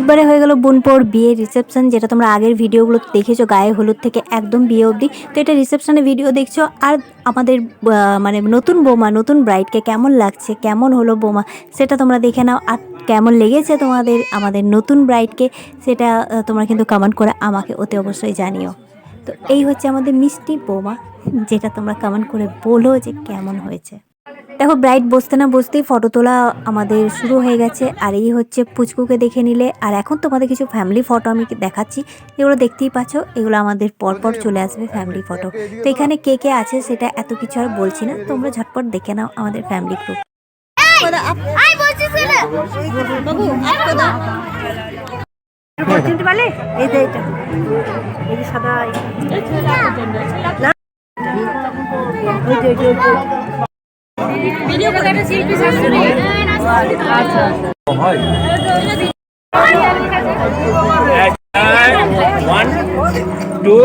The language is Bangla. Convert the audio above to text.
বুধবারে হয়ে গেল বোনপোর বিয়ের রিসেপশন, যেটা তোমরা আগের ভিডিওগুলো দেখেছো গায়ে হলুদ থেকে একদম বিয়ে অবধি। তো এটা রিসেপশনের ভিডিও দেখছো। আর আমাদের মানে নতুন বৌমা, নতুন ব্রাইডকে কেমন লাগছে, কেমন হলো বৌমা, সেটা তোমরা দেখে নাও। আর কেমন লেগেছে তোমাদের আমাদের নতুন ব্রাইডকে, সেটা তোমরা কিন্তু কমেন্ট করে আমাকে অতি অবশ্যই জানিও। তো এই হচ্ছে আমাদের মিষ্টি বৌমা, যেটা তোমরা কমেন্ট করে বলো যে কেমন হয়েছে। দেখো ব্রাইড বসতে না বসতেই ফটো তোলা আমাদের শুরু হয়ে গেছে। আর এই হচ্ছে পুচকুকে দেখে নিলে। আর এখন তোমাদের কিছু ফ্যামিলি ফটো আমি দেখাচ্ছি, এগুলো দেখতেই পাচ্ছ। এগুলো আমাদের পরপর চলে আসবে ফ্যামিলি ফটো। তো এখানে কে কে আছে সেটা এত কিছু আর বলছি না, তোমরা ঝটপট দেখে নাও আমাদের ফ্যামিলি গ্রুপ। ভিডিও করে একটা শিল্পী শাশুড়ি আচ্ছা হয় 1 2